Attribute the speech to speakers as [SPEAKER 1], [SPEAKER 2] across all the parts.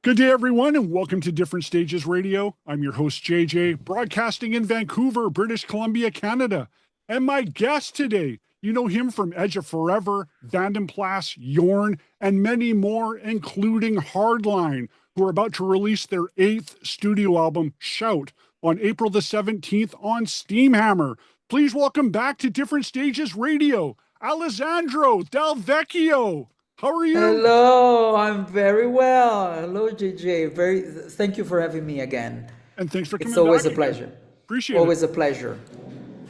[SPEAKER 1] Good day, everyone, and welcome to Different Stages Radio. I'm your host, JJ, broadcasting in Vancouver, British Columbia, Canada. And my guest today, you know him from Edge of Forever, Vanden Plas Jorn, and many more, including Hardline, who are about to release their 8th studio album, Shout, on April the 17th on Steamhammer. Please welcome back to Different Stages Radio, Allesandro Del Vecchio. How are you?
[SPEAKER 2] Hello, I'm very well. Hello, JJ. Thank you for having me again.
[SPEAKER 1] And thanks for coming
[SPEAKER 2] It's always
[SPEAKER 1] back
[SPEAKER 2] a pleasure.
[SPEAKER 1] again. Appreciate it.
[SPEAKER 2] Always a pleasure.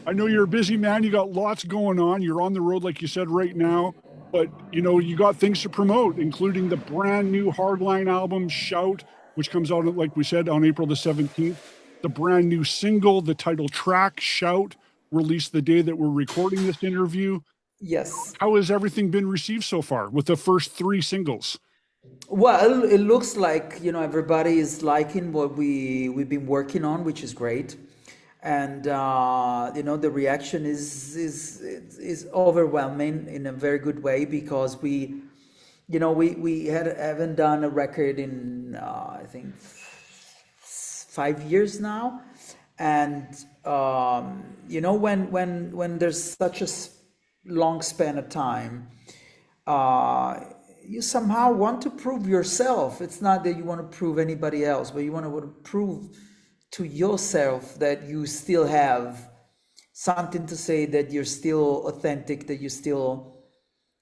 [SPEAKER 1] I know you're a busy man. You got lots going on. You're on the road, like you said, right now. But, you know, you got things to promote, including the brand new Hardline album, Shout, which comes out, like we said, on April the 17th. The brand new single, the title track, Shout, released the day that we're recording this interview.
[SPEAKER 2] Yes.
[SPEAKER 1] How has everything been received so far with the first 3 singles?
[SPEAKER 2] Well, it looks like, you know, everybody is liking what we've been working on, which is great. And, you know, the reaction is overwhelming in a very good way because we haven't done a record in, I think, 5 years now. And, you know, when there's such a long span of time, you somehow want to prove yourself. It's not that you want to prove anybody else, but you want to prove to yourself that you still have something to say, that you're still authentic, that you're still,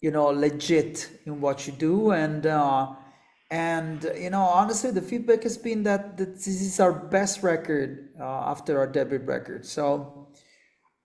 [SPEAKER 2] you know, legit in what you do. And you know, honestly, the feedback has been that this is our best record after our debut record. So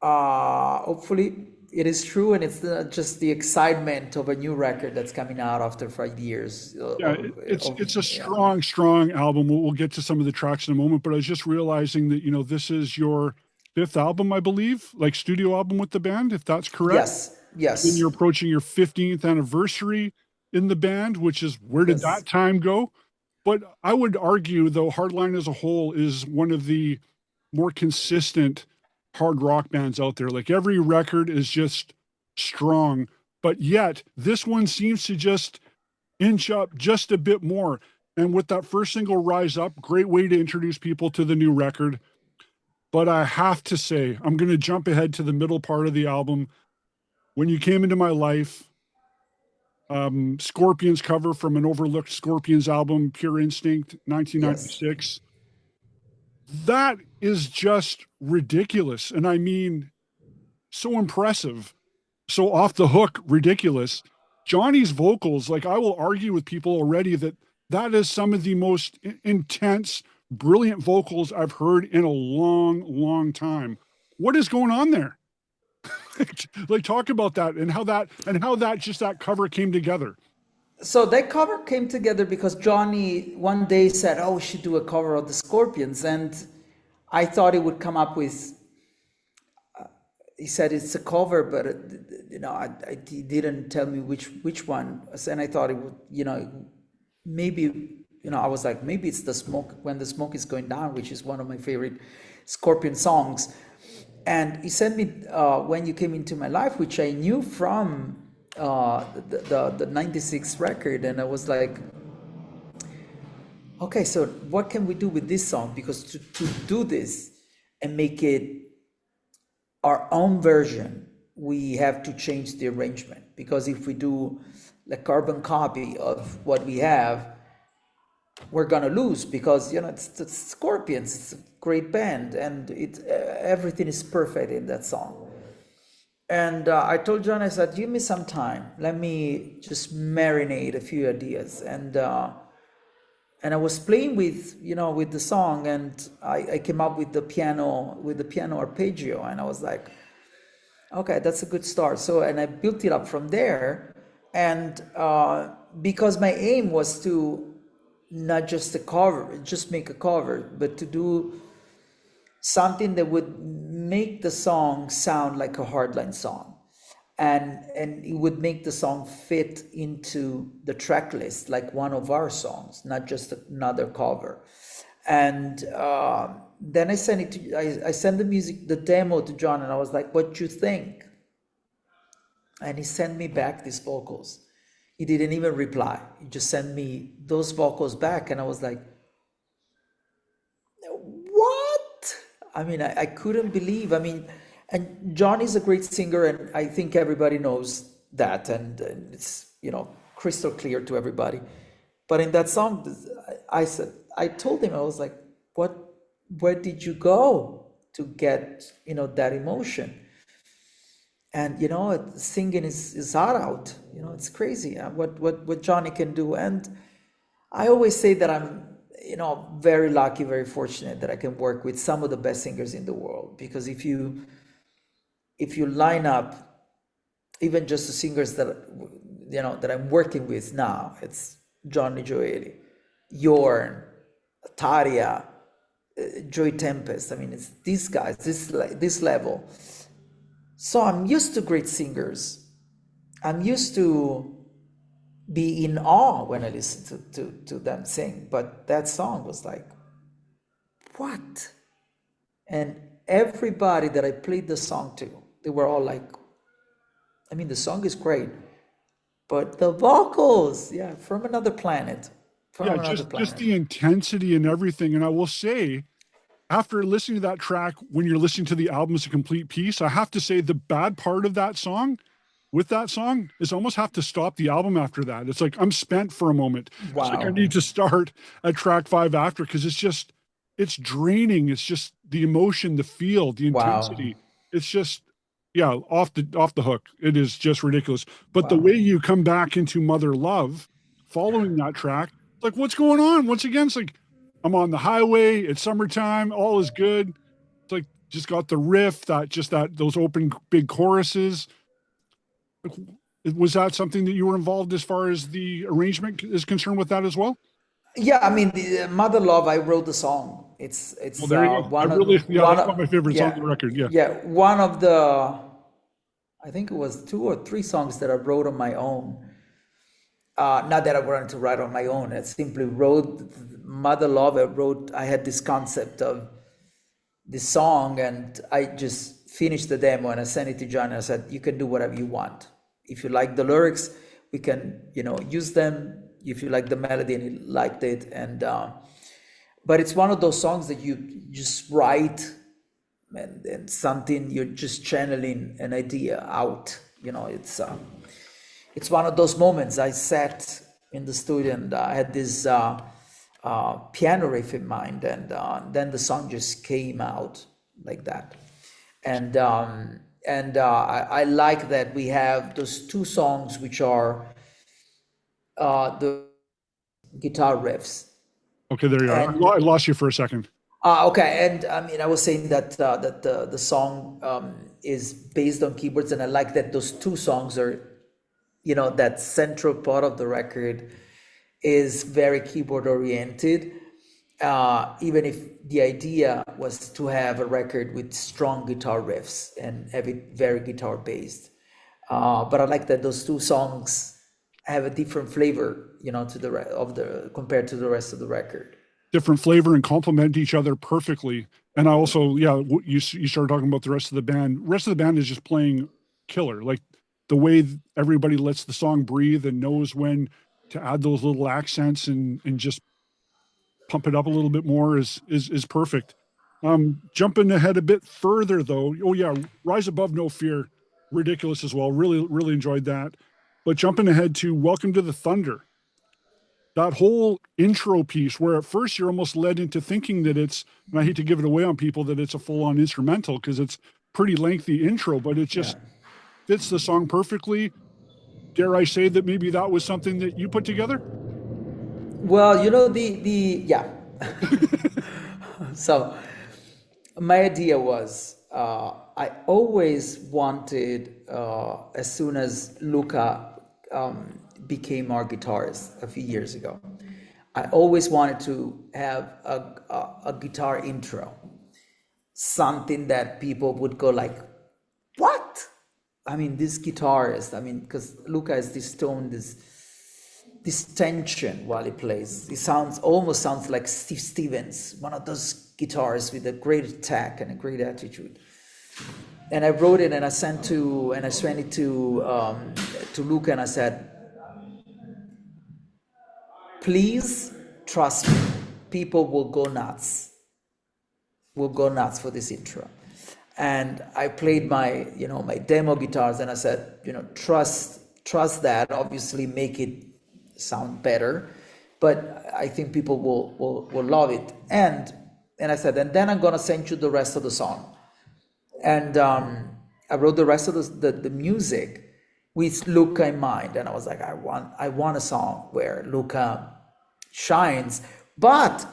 [SPEAKER 2] hopefully it is true, and it's just the excitement of a new record that's coming out after 5 years.
[SPEAKER 1] Yeah, it's a strong album. We'll get to some of the tracks in a moment, but I was just realizing that, you know, this is your 5th album, I believe, like studio album with the band, if that's correct.
[SPEAKER 2] Yes.
[SPEAKER 1] And you're approaching your 15th anniversary in the band, which is, where did that time go? But I would argue, though, Hardline as a whole is one of the more consistent hard rock bands out there. Like, every record is just strong, but yet this one seems to just inch up just a bit more. And with that first single, Rise Up, great way to introduce people to the new record. But I have to say, I'm going to jump ahead to the middle part of the album. When You Came Into My Life, Scorpions cover from an overlooked Scorpions album, Pure Instinct, 1996. That is just ridiculous. And I mean, so impressive, so off the hook, ridiculous. Johnny's vocals, like, I will argue with people already that is some of the most intense, brilliant vocals I've heard in a long time. What is going on there? Like, talk about that and how that cover came together.
[SPEAKER 2] So that cover came together because Johnny one day said, "Oh, we should do a cover of the Scorpions," and I thought he would come up with. He said it's a cover, but you know, he didn't tell me which one. And I thought it would, you know, maybe, you know, I was like, maybe it's the smoke, When the Smoke Is Going Down, which is one of my favorite Scorpion songs. And he sent me When You Came Into My Life, which I knew from the 96 record, and I was like, okay, so what can we do with this song? Because to do this and make it our own version, we have to change the arrangement, because if we do a carbon copy of what we have, we're gonna lose, because, you know, it's Scorpions, it's a great band, and everything is perfect in that song. And I told John, I said, give me some time. Let me just marinate a few ideas. And I was playing with the song, and I came up with the piano arpeggio, and I was like, okay, that's a good start. So, and I built it up from there. And because my aim was to not just make a cover, but to do something that would make the song sound like a Hardline song, and it would make the song fit into the track list like one of our songs, not just another cover. And then I sent the demo to John, and I was like, what you think? And he sent me back these vocals. He didn't even reply. He just sent me those vocals back, and I was like, what? I mean, I couldn't believe. I mean, and John is a great singer, and I think everybody knows that, and it's, you know, crystal clear to everybody. But in that song, I told him, I was like, where did you go to get, you know, that emotion? And, you know, singing is hard out, you know, it's crazy what Johnny can do. And I always say that I'm, you know, very lucky, very fortunate that I can work with some of the best singers in the world. Because if you line up even just the singers that, you know, that I'm working with now, it's Johnny Gioeli, Jørn, Tarja, Joy Tempest. I mean, it's these guys, this level. So I'm used to great singers. I'm used to be in awe when I listen to them sing. But that song was like, what? And everybody that I played the song to, they were all like, I mean, the song is great, but the vocals, yeah, from another planet.
[SPEAKER 1] Just the intensity and everything. And I will say, after listening to that track, when you're listening to the album as a complete piece, I have to say the bad part of that song, with that song, is almost have to stop the album after that. It's like I'm spent for a moment.
[SPEAKER 2] Wow.
[SPEAKER 1] It's like I need to start at track 5 after, because it's draining. It's just the emotion, the feel, the intensity. Wow. It's just, yeah, off the hook. It is just ridiculous. But the way you come back into Mother Love following that track, like, what's going on? Once again, it's like, I'm on the highway, it's summertime, all is good. It's like, just got the riff, those open big choruses. Was that something that you were involved as far as the arrangement is concerned with that as well?
[SPEAKER 2] Yeah, I mean, the Mother Love, I wrote the song. It's
[SPEAKER 1] well, there you go. One that's one of my favorite songs on the record. Yeah.
[SPEAKER 2] Yeah, one of the, I think it was 2 or 3 songs that I wrote on my own. Not that I wanted to write on my own. I simply wrote Mother Love. I had this concept of this song, and I just finished the demo and I sent it to John and I said, you can do whatever you want. If you like the lyrics, we can, you know, use them. If you like the melody, and he liked it. And but it's one of those songs that you just write and something, you're just channeling an idea out. You know, it's one of those moments. I sat in the studio and I had this piano riff in mind, and then the song just came out like that. And I like that we have those 2 songs which are the guitar riffs.
[SPEAKER 1] Okay, there you are. I lost you for a second.
[SPEAKER 2] Okay, and I mean, I was saying that the song is based on keyboards, and I like that those 2 songs are, you know, that central part of the record is very keyboard oriented, even if the idea was to have a record with strong guitar riffs and have it very guitar based. But I like that those 2 songs have a different flavor, you know, to compared to the rest of the record.
[SPEAKER 1] Different flavor and complement each other perfectly. And I also, yeah, you started talking about the rest of the band. The rest of the band is just playing killer. Like the way everybody lets the song breathe and knows when to add those little accents and just pump it up a little bit more is perfect. Jumping ahead a bit further though. Oh yeah, Rise Above No Fear, ridiculous as well. Really, really enjoyed that. But jumping ahead to Welcome to the Thunder, that whole intro piece where at first you're almost led into thinking that it's, and I hate to give it away on people, that it's a full-on instrumental because it's pretty lengthy intro, but it just fits the song perfectly. Dare I say that maybe that was something that you put together?
[SPEAKER 2] Well, you know, yeah. So my idea was, I always wanted, as soon as Luca became our guitarist a few years ago, I always wanted to have a guitar intro, something that people would go like, what? I mean, this guitarist, I mean, because Luca has this tone, this tension while he plays. He almost sounds like Steve Stevens, one of those guitarists with a great attack and a great attitude. And I wrote it and I sent it to Luca, and I said, please trust me, people will go nuts. Will go nuts for this intro. And I played my, my demo guitars, and I said, trust that. Obviously, make it sound better, but I think people will love it. And I said, and then I'm gonna send you the rest of the song. And I wrote the rest of the music with Luca in mind, and I was like, I want a song where Luca shines. But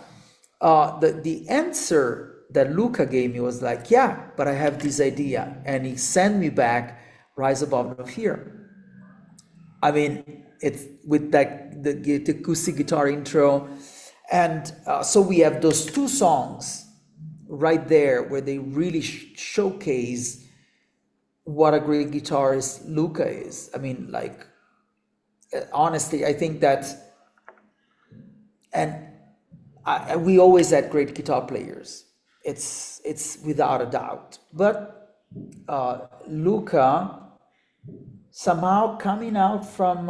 [SPEAKER 2] the answer that Luca gave me was like, yeah, but I have this idea, and he sent me back Rise Above No Fear. I mean, it's with that the acoustic guitar intro, and so we have those two songs right there where they really showcase what a great guitarist Luca is. I mean, like, honestly, I think that, and we always had great guitar players. It's without a doubt. But Luca, somehow coming out from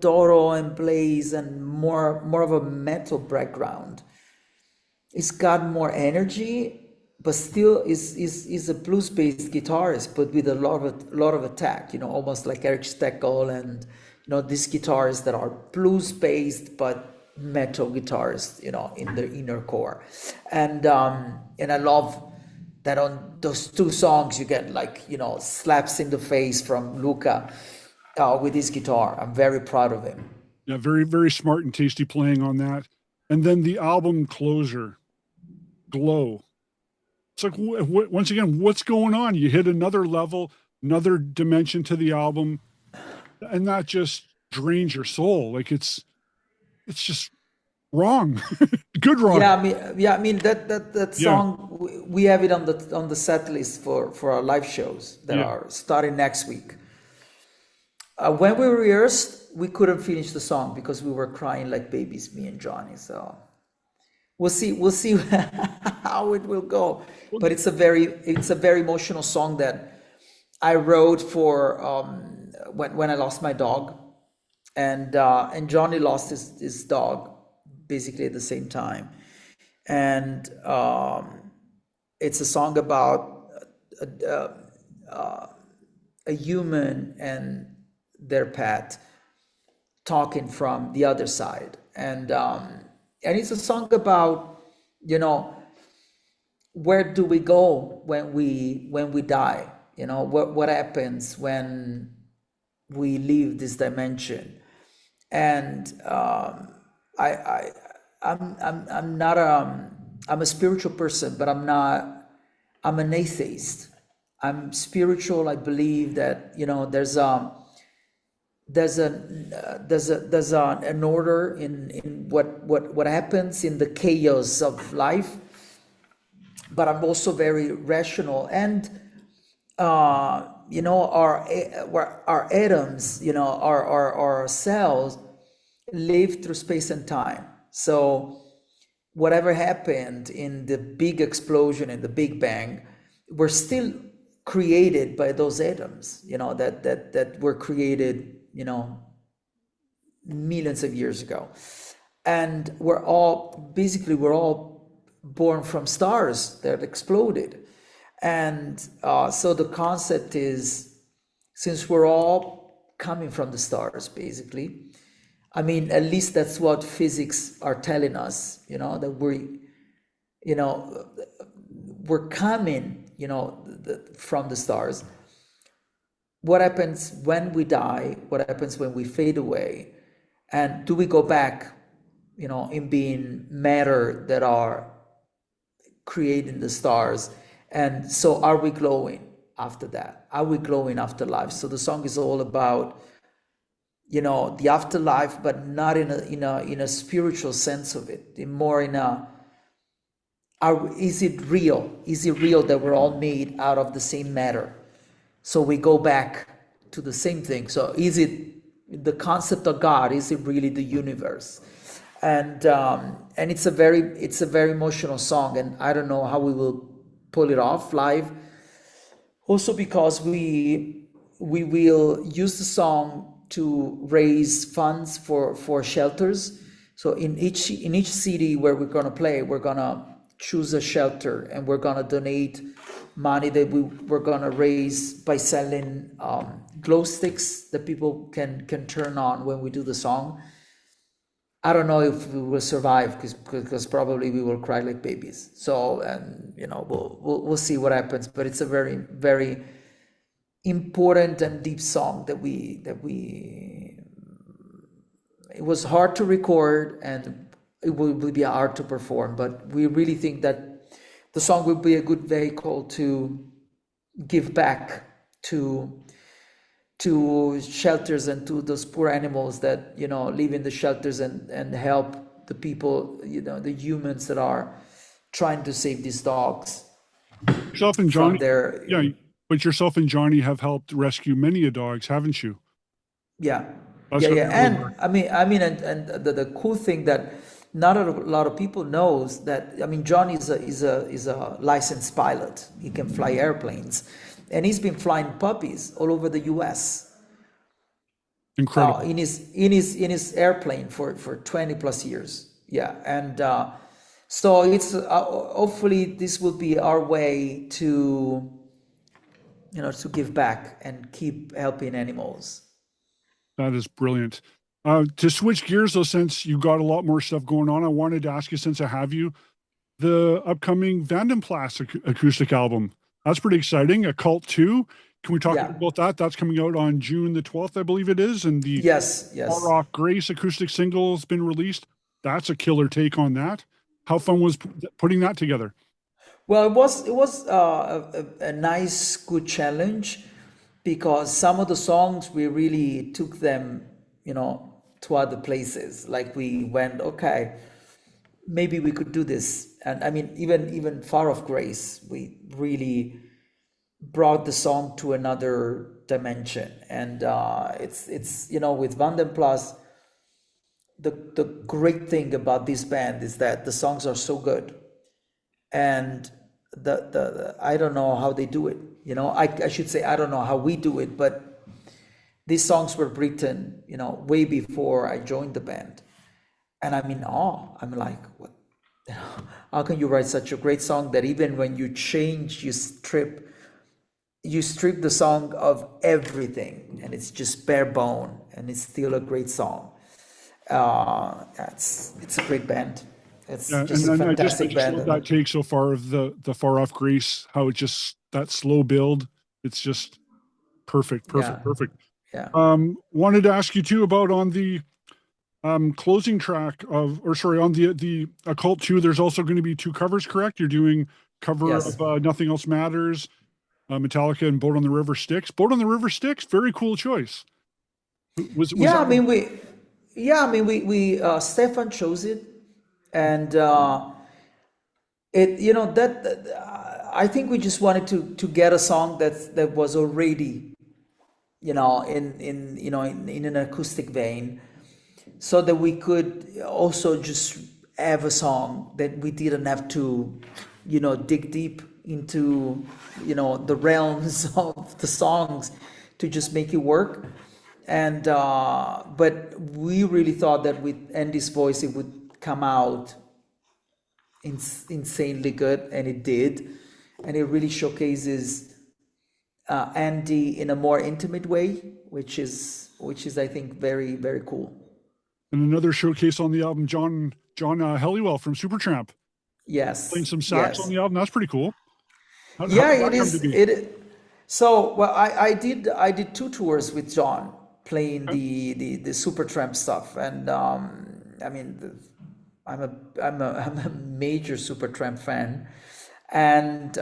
[SPEAKER 2] Doro and Blaze and more of a metal background, he's got more energy, but still is a blues-based guitarist, but with a lot of attack. Almost like Eric Steckel and these guitarists that are blues-based but metal guitarists, in their inner core. And I love that on those two songs you get slaps in the face from Luca with his guitar. I'm very proud of him.
[SPEAKER 1] Yeah, very, very smart and tasty playing on that. And then the album closer, Glow. It's like, once again, what's going on? You hit another level, another dimension to the album, and that just drains your soul. Like it's just wrong. Good wrong.
[SPEAKER 2] Yeah, I mean that song, we have it on the set list for our live shows that are starting next week. When we rehearsed, we couldn't finish the song because we were crying like babies, me and Johnny. So we'll see how it will go. But it's a very emotional song that I wrote for when I lost my dog, and Johnny lost his dog basically at the same time. And it's a song about a human and their pet talking from the other side. And it's a song about, where do we go when we die? What happens when we leave this dimension? And I'm a spiritual person, but I'm an atheist. I'm spiritual. I believe that there's an order in what happens in the chaos of life, but I'm also very rational. And our atoms, our cells live through space and time. So whatever happened in the big explosion, in the Big Bang, we're still created by those atoms, that were created, millions of years ago. And we're all born from stars that exploded. And so the concept is, since we're all coming from the stars, basically, I mean, at least that's what physics are telling us, that we're coming, from the stars. What happens when we die? What happens when we fade away? And do we go back, in being matter that are creating the stars? And so are we glowing after that? Are we glowing after life? So the song is all about, the afterlife, but not in a spiritual sense of it. More in is it real? Is it real that we're all made out of the same matter? So we go back to the same thing. So is it the concept of God? Is it really the universe? And it's a very emotional song, and I don't know how we will pull it off live. Also because we will use the song to raise funds for shelters, So in each city where we're gonna play, we're gonna choose a shelter, and we're gonna donate money that we're gonna raise by selling glow sticks that people can turn on when we do the song. I don't know if we will survive because probably we will cry like babies. So, and we'll see what happens. But it's a very, very important and deep song that it was hard to record, and it will be hard to perform. But we really think that the song will be a good vehicle to give back to shelters and to those poor animals that live in the shelters, and help the people, the humans that are trying to save these dogs.
[SPEAKER 1] Yourself and Johnny, but yourself and Johnny have helped rescue many a dogs, haven't you?
[SPEAKER 2] Yeah. And I mean, and the cool thing that not a lot of people knows that, John is a licensed pilot. He can fly airplanes, and he's been flying puppies all over the U.S.
[SPEAKER 1] Incredible.
[SPEAKER 2] In his airplane for 20 plus years. Yeah, and so it's hopefully this will be our way to to give back and keep helping animals.
[SPEAKER 1] That is brilliant. To switch gears though, since you got a lot more stuff going on, I wanted to ask you, since I have you, the upcoming Vanden Plas acoustic album. That's pretty exciting. A Cult 2. Can we talk about that? That's coming out on June the 12th, I believe it is. And the
[SPEAKER 2] yes.
[SPEAKER 1] All Rock Grace acoustic single has been released. That's a killer take on that. How fun was putting that together?
[SPEAKER 2] Well, it was a nice, good challenge, because some of the songs we really took them, to other places. Like we went, okay, maybe we could do this. And I mean, even Far Off Grace, we really brought the song to another dimension. And it's with Vanden Plas, the great thing about this band is that the songs are so good, and the I don't know how they do it. I should say I don't know how we do it, but these songs were written, way before I joined the band, and I'm in awe. I'm like, what? How can you write such a great song that even when you change, you strip the song of everything, and it's just bare bone, and it's still a great song. It's a great band. It's just a fantastic band.
[SPEAKER 1] That take so far of the Far Off Grace, how it just, that slow build, it's just perfect.
[SPEAKER 2] Yeah.
[SPEAKER 1] Wanted to ask you too about on the closing track on the Occult 2, there's also going to be 2 covers, correct? You're doing cover of Nothing Else Matters, Metallica, and Boat on the River Styx. Boat on the River Styx, very cool choice. We Stefan chose it, and I think we just wanted to get a song that was already in an acoustic vein, so that we could also just have a song that we didn't have to dig deep into the realms of the songs to just make it work. And but we really thought that with Andy's voice it would come out insanely good, and it did, and it really showcases Andy in a more intimate way, which is I think very, very cool. And another showcase on the album, John Helliwell from Supertramp.
[SPEAKER 2] Yes,
[SPEAKER 1] playing some sax on the album. That's pretty cool.
[SPEAKER 2] It is. So well, I did 2 tours with John, playing the Supertramp stuff, and I mean, I'm a major Supertramp fan, and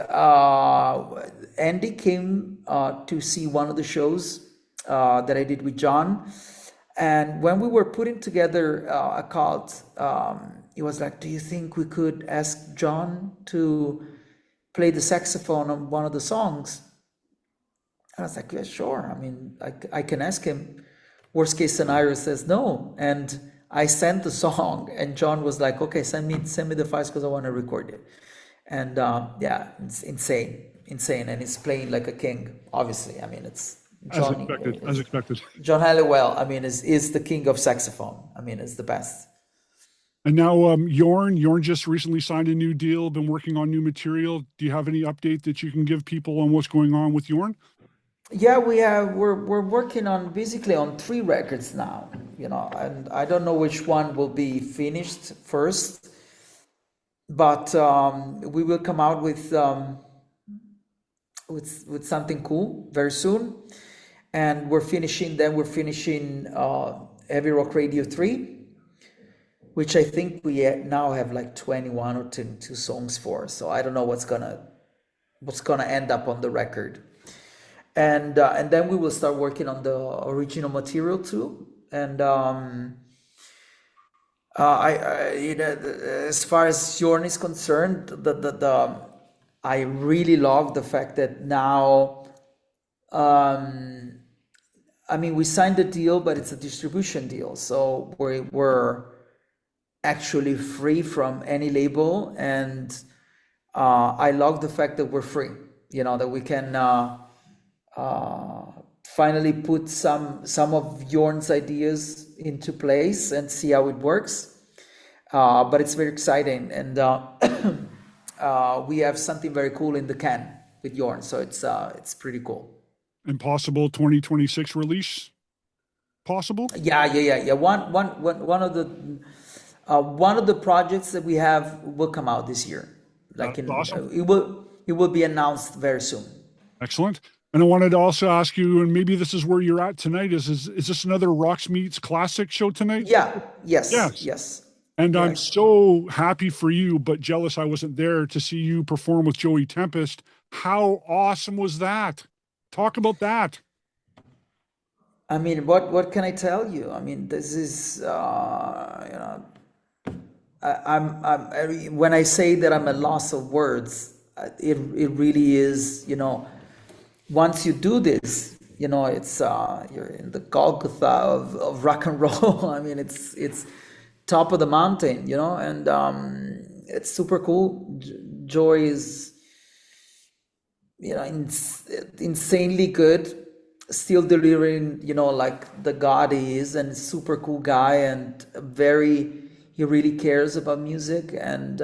[SPEAKER 2] Andy came to see one of the shows that I did with John, and when we were putting together a cult, he was like, "Do you think we could ask John to play the saxophone on one of the songs?" I was like, "Yeah, sure. I mean, I can ask him." Worst case scenario says no, and I sent the song, and John was like, "Okay, send me the files because I want to record it." And it's insane, and he's playing like a king. Obviously, I mean, it's John,
[SPEAKER 1] as expected.
[SPEAKER 2] John Helliwell, I mean, is the king of saxophone. I mean, it's the best.
[SPEAKER 1] And now Jørn just recently signed a new deal, been working on new material. Do you have any update that you can give people on what's going on with Jørn?
[SPEAKER 2] Yeah, we're working on basically on 3 records now, and I don't know which one will be finished first, but we will come out with something cool very soon, and we're finishing Heavy Rock Radio 3, which I think we now have like 21 or 22 songs for. So I don't know what's gonna end up on the record. And then we will start working on the original material too. And as far as Jørn is concerned, I really love the fact that now, we signed the deal, but it's a distribution deal, so we're actually free from any label, and I love the fact that we're free. That we can. Finally put some of Jørn's ideas into place and see how it works. But it's very exciting, and we have something very cool in the can with Jørn, so it's pretty cool.
[SPEAKER 1] And possible 2026 release? Possible?
[SPEAKER 2] Yeah. One of the projects that we have will come out this year.
[SPEAKER 1] Awesome.
[SPEAKER 2] It will be announced very soon.
[SPEAKER 1] Excellent. And I wanted to also ask you, and maybe this is where you're at tonight, is this another Rocks Meets Classic show tonight?
[SPEAKER 2] Yeah. Yes.
[SPEAKER 1] And
[SPEAKER 2] yes.
[SPEAKER 1] I'm so happy for you, but jealous I wasn't there to see you perform with Joey Tempest. How awesome was that? Talk about that.
[SPEAKER 2] What can I tell you? This is, when I say that I'm a loss of words, it really is, once you do this, it's you're in the Golgotha of rock and roll. It's top of the mountain, and it's super cool. Joy is, insanely good, still delivering, like the god he is, and super cool guy, and he really cares about music, and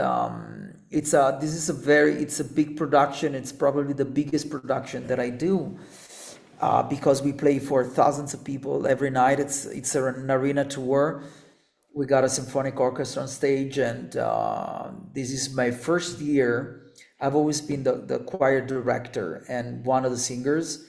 [SPEAKER 2] it's a big production. It's probably the biggest production that I do, because we play for thousands of people every night. It's an arena tour. We got a symphonic orchestra on stage, and this is my first year. I've always been the choir director and one of the singers,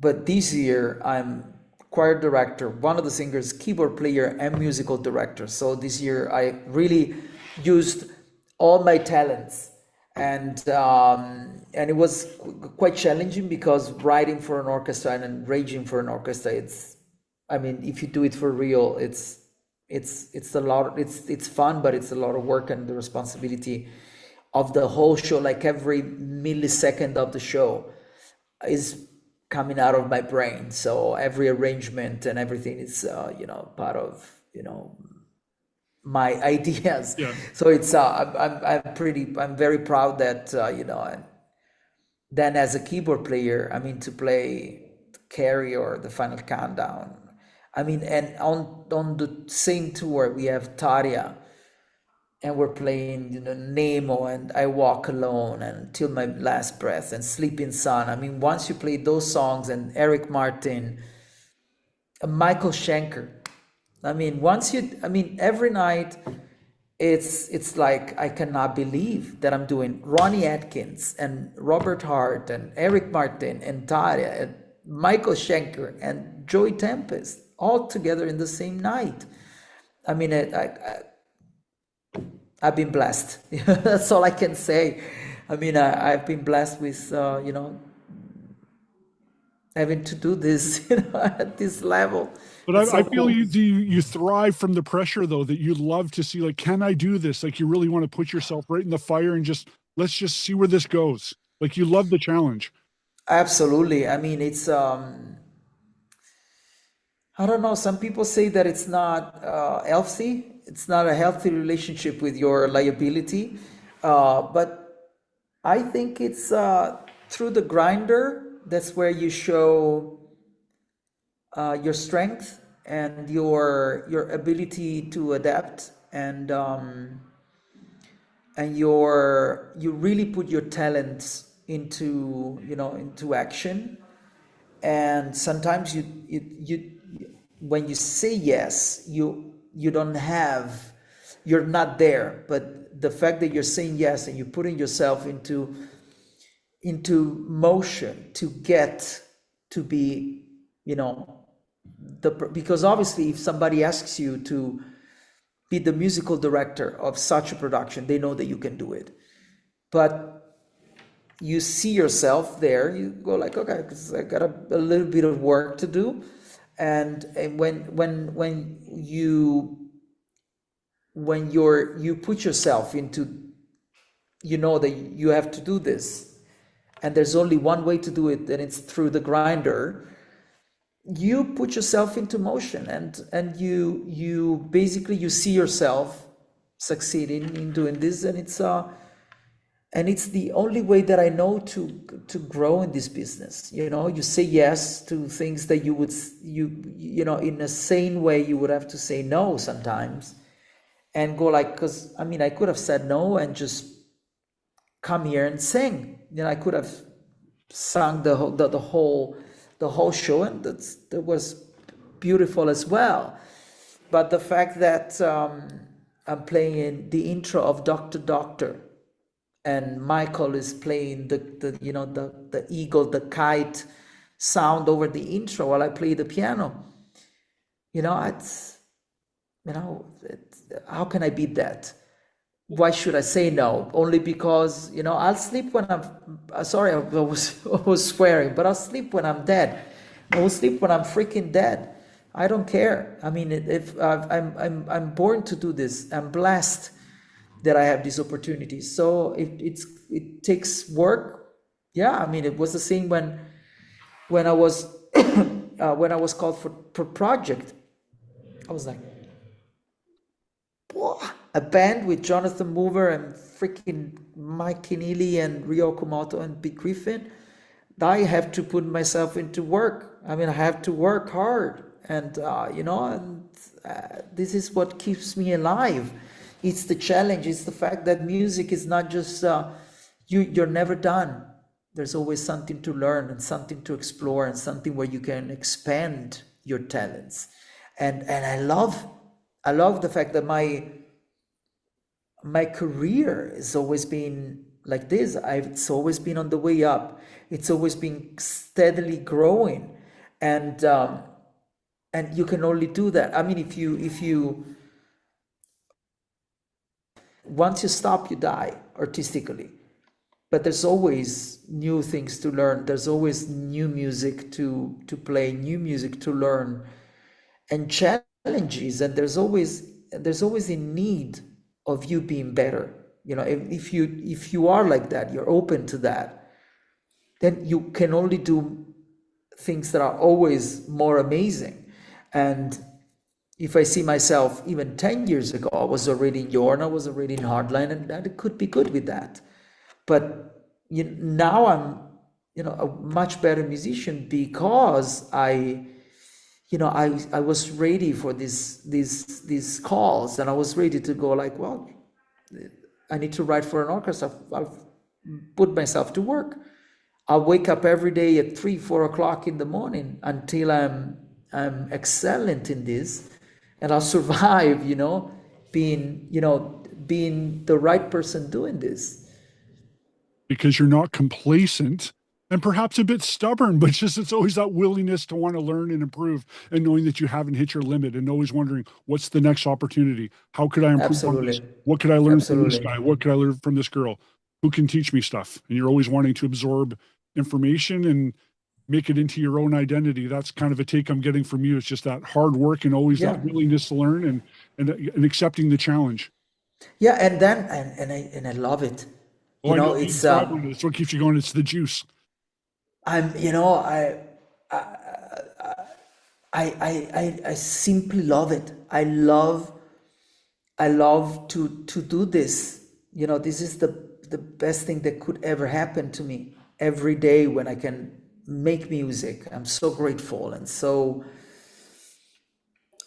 [SPEAKER 2] but this year I'm choir director, one of the singers, keyboard player, and musical director. So this year I really used all my talents, and it was quite challenging, because writing for an orchestra and arranging for an orchestra, if you do it for real, it's a lot. It's fun, but it's a lot of work, and the responsibility of the whole show, like every millisecond of the show is coming out of my brain. So every arrangement and everything is part of my ideas.
[SPEAKER 1] Yeah.
[SPEAKER 2] So it's I'm very proud that and then as a keyboard player, to play Carry or the Final Countdown. And on the same tour we have Tarja, and we're playing Nemo and I Walk Alone and Till My Last Breath and Sleeping Sun. Once you play those songs, and Eric Martin, Michael Schenker, every night it's like I cannot believe that I'm doing Ronnie Atkins and Robert Hart and Eric Martin and Tarja and Michael Schenker and Joey Tempest all together in the same night. I've been blessed. That's all I can say. I've been blessed with having to do this at this level.
[SPEAKER 1] But I feel you thrive from the pressure, though, that you love to see, like, can I do this? Like, you really want to put yourself right in the fire and let's just see where this goes. Like, you love the challenge.
[SPEAKER 2] Absolutely. It's I don't know. Some people say that it's not healthy. It's not a healthy relationship with your liability. But I think it's through the grinder. That's where you show your strength and your ability to adapt and you really put your talents into, into action. And sometimes you when you say yes, you don't have, you're not there, but the fact that you're saying yes and you're putting yourself into motion to get to be, because obviously if somebody asks you to be the musical director of such a production, they know that you can do it. But you see yourself there, you go like, okay, because I got a little bit of work to do. And when you put yourself into, that you have to do this, and there's only one way to do it, and it's through the grinder. You put yourself into motion, and you basically, you see yourself succeeding in doing this, and it's the only way that I know to grow in this business. You say yes to things that you would, in a sane way, you would have to say no sometimes, and go like, because I could have said no and just come here and sing. I could have sung the whole show, and that was beautiful as well. But the fact that I'm playing the intro of Dr. Doctor, and Michael is playing the eagle, the kite sound over the intro while I play the piano, how can I beat that? Why should I say no? Only because, I'll sleep when I'm, sorry, I was swearing, but I'll sleep when I'm dead. I will sleep when I'm freaking dead. I don't care. If I'm born to do this, I'm blessed that I have these opportunities. So it takes work. Yeah, it was the same when I was when I was called for project. I was like, whoa. A band with Jonathan Mover and freaking Mike Keneally and Rio Komoto and Pete Griffin. I have to put myself into work. I have to work hard, and this is what keeps me alive. It's the challenge. It's the fact that music is not just you're never done. There's always something to learn and something to explore and something where you can expand your talents. And I love the fact that my career has always been like this. It's always been on the way up. It's always been steadily growing, and you can only do that. If you once you stop, you die artistically. But there's always new things to learn. There's always new music to play, new music to learn, and challenges. And there's always a need of you being better. If you are like that, you're open to that, then you can only do things that are always more amazing. And if I see myself even 10 years ago, I was already in Jørn, I was already in Hardline, and it could be good with that. But now I'm a much better musician because I was ready for these calls, and I was ready to go like, well, I need to write for an orchestra. I'll put myself to work. I'll wake up every day at 3-4 o'clock in the morning until I'm excellent in this, and I'll survive, being the right person doing this.
[SPEAKER 1] Because you're not complacent and perhaps a bit stubborn, but it's always that willingness to want to learn and improve, and knowing that you haven't hit your limit, and always wondering, what's the next opportunity? How could I improve on this? What could I learn from this guy? What could I learn from this girl? Who can teach me stuff? And you're always wanting to absorb information and make it into your own identity. That's kind of a take I'm getting from you. It's just that hard work and always that willingness to learn and accepting the challenge.
[SPEAKER 2] Yeah, and then and I love it. It's
[SPEAKER 1] what keeps you going. It's the juice.
[SPEAKER 2] I simply love it. I love to do this. This is the best thing that could ever happen to me. Every day when I can make music, I'm so grateful and so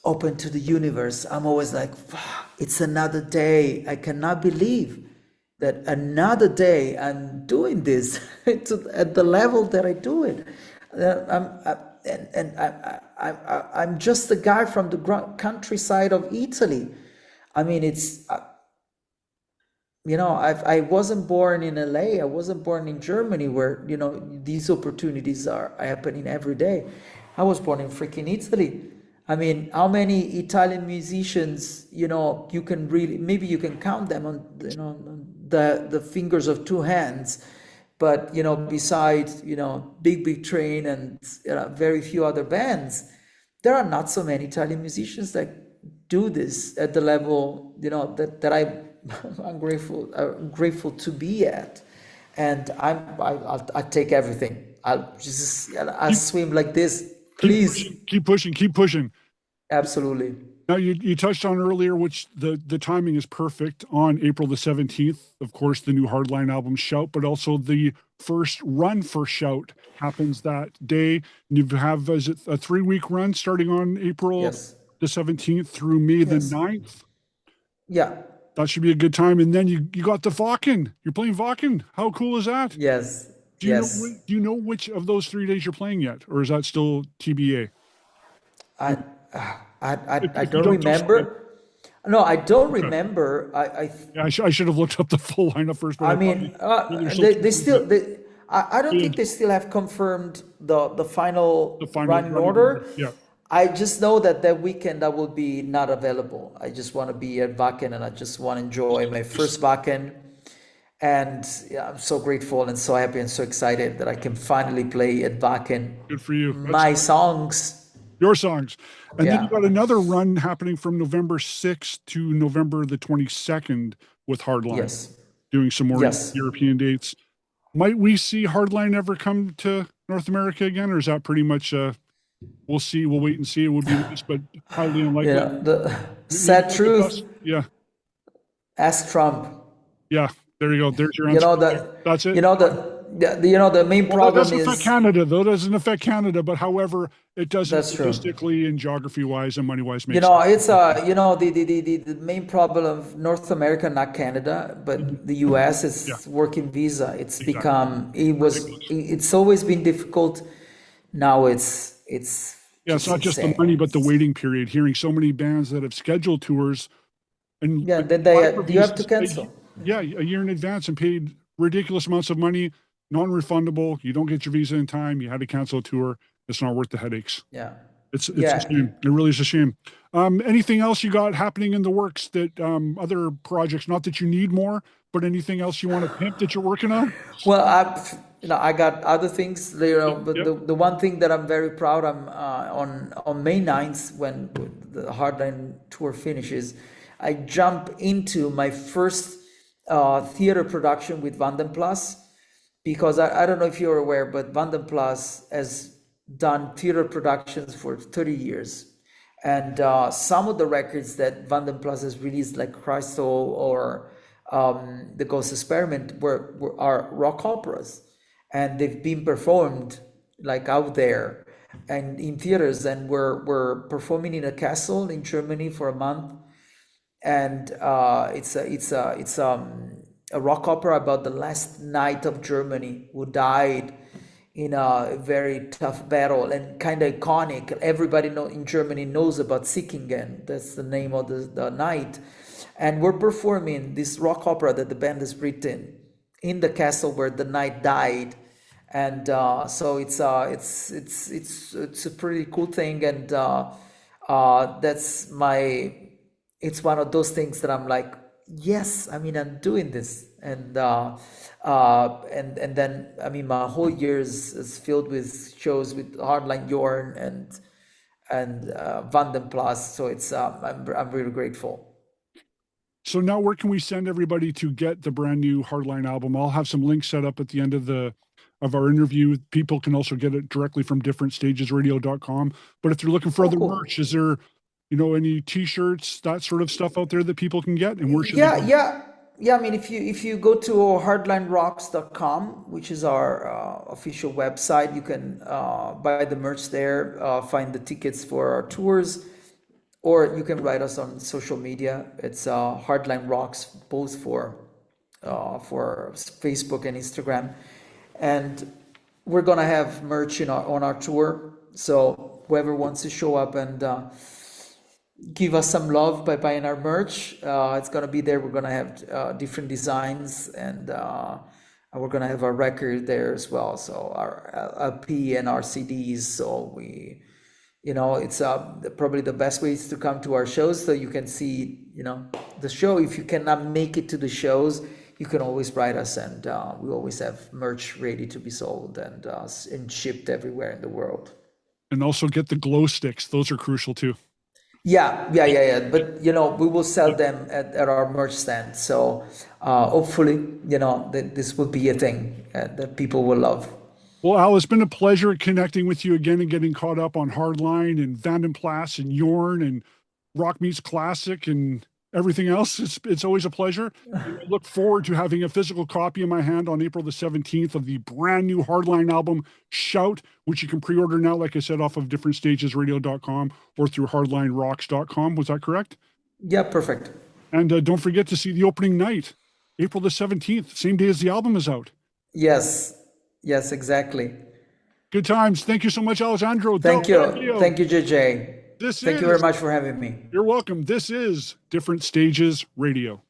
[SPEAKER 2] open to the universe. I'm always like, it's another day. I cannot believe that another day I'm doing this at the level that I do it. I'm just a guy from the countryside of Italy. I mean, I wasn't born in LA. I wasn't born in Germany, where these opportunities are happening every day. I was born in freaking Italy. I mean, how many Italian musicians, you can really, maybe you can count them on, on the fingers of two hands, but, besides, Big Train and very few other bands, there are not so many Italian musicians that do this at the level, that I'm grateful to be at. And I take everything. I'll swim like this. Please.
[SPEAKER 1] Keep pushing.
[SPEAKER 2] Absolutely.
[SPEAKER 1] Now, you touched on earlier, which the timing is perfect, on April the 17th, of course, the new Hardline album, Shout, but also the first run for Shout happens that day. You have, is it a 3-week run starting on April the 17th through May the 9th?
[SPEAKER 2] Yeah.
[SPEAKER 1] That should be a good time. And then you got the Wacken. You're playing Wacken. How cool is that?
[SPEAKER 2] Yes.
[SPEAKER 1] Do you know which of those 3 days you're playing yet? Or is that still TBA?
[SPEAKER 2] I don't remember. No, I don't remember.
[SPEAKER 1] I should have looked up the full lineup first. But
[SPEAKER 2] I mean, I don't think they still have confirmed the final running order.
[SPEAKER 1] Yeah.
[SPEAKER 2] I just know that weekend I will be not available. I just want to be at Wacken, and I just want to enjoy my first Wacken. And I'm so grateful and so happy and so excited that I can finally play at Wacken.
[SPEAKER 1] Good for you.
[SPEAKER 2] My songs.
[SPEAKER 1] Your songs. And then you got another run happening from November 6th to November the 22nd with Hardline.
[SPEAKER 2] Yes.
[SPEAKER 1] Doing some more European dates. Might we see Hardline ever come to North America again, or is that pretty much we'll see, we'll wait and see. It would be nice, but highly unlikely.
[SPEAKER 2] Yeah, the sad truth.
[SPEAKER 1] Yeah.
[SPEAKER 2] Ask Trump.
[SPEAKER 1] Yeah, there you go. There's your answer. That's it.
[SPEAKER 2] The main problem
[SPEAKER 1] that doesn't affect Canada, though. It doesn't affect Canada, but however, it does statistically and geography-wise and money-wise.
[SPEAKER 2] It's the main problem of North America, not Canada, but the U.S. is working visa. It's become it's always been difficult. Now it's
[SPEAKER 1] not just the money, but the waiting period. Hearing so many bands that have scheduled tours, and
[SPEAKER 2] you have to cancel.
[SPEAKER 1] A year in advance and paid ridiculous amounts of money. Non-refundable. You don't get your visa in time. You had to cancel a tour. It's not worth the headaches.
[SPEAKER 2] Yeah.
[SPEAKER 1] It's a shame. It really is a shame. Anything else you got happening in the works that other projects, not that you need more, but anything else you want to pimp that you're working on?
[SPEAKER 2] Well, I got other things, but the one thing that I'm very proud of, on May 9th, when the Hardline tour finishes, I jump into my first theater production with Vanden Plas. Because I don't know if you're aware, but Vanden Plas has done theater productions for 30 years. And some of the records that Vanden Plas has released, like Crystal or The Ghost Experiment, are rock operas. And they've been performed like out there and in theaters. And we're performing in a castle in Germany for a month. And it's a rock opera about the last knight of Germany who died in a very tough battle, and kind of iconic. Everybody in Germany knows about Sickingen. That's the name of the knight. And we're performing this rock opera that the band has written in the castle where the knight died. And so it's a pretty cool thing. And it's one of those things that I'm like, yes, I mean, I'm doing this, and then I mean, my whole year is filled with shows with Hardline, Jørn, and Vanden Plas. So it's I'm really grateful.
[SPEAKER 1] So now, where can we send everybody to get the brand new Hardline album? I'll have some links set up at the end of our interview. People can also get it directly from differentstagesradio.com. But if you're looking for other merch, is there any T-shirts, that sort of stuff out there that people can get? And where should
[SPEAKER 2] Yeah. I mean, if you go to hardlinerocks.com, which is our official website, you can buy the merch there, find the tickets for our tours, or you can write us on social media. It's Hardline Rocks, both for Facebook and Instagram. And we're gonna have merch on our tour. So whoever wants to show up and give us some love by buying our merch, it's gonna be there. We're gonna have different designs, and we're gonna have our record there as well. So our LP and our CDs. So we, it's probably the best way is to come to our shows so you can see, the show. If you cannot make it to the shows, you can always write us, and we always have merch ready to be sold and shipped everywhere in the world.
[SPEAKER 1] And also get the glow sticks. Those are crucial too.
[SPEAKER 2] Yeah. But, we will sell them at our merch stand. So hopefully, this will be a thing that people will love.
[SPEAKER 1] Well, Al, it's been a pleasure connecting with you again and getting caught up on Hardline and Vanden Plas and Jorn and Rock Meets Classic and everything else. It's always a pleasure. I look forward to having a physical copy in my hand on April the 17th of the brand new Hardline album, Shout, which you can pre-order now, like I said, off of differentstagesradio.com or through hardlinerocks.com. Was that correct?
[SPEAKER 2] Yeah, perfect.
[SPEAKER 1] And don't forget to see the opening night, April the 17th, same day as the album is out.
[SPEAKER 2] Yes, exactly.
[SPEAKER 1] Good times. Thank you so much, Allesandro.
[SPEAKER 2] Thank you, JJ. Thank you very much for having me.
[SPEAKER 1] You're welcome. This is Different Stages Radio.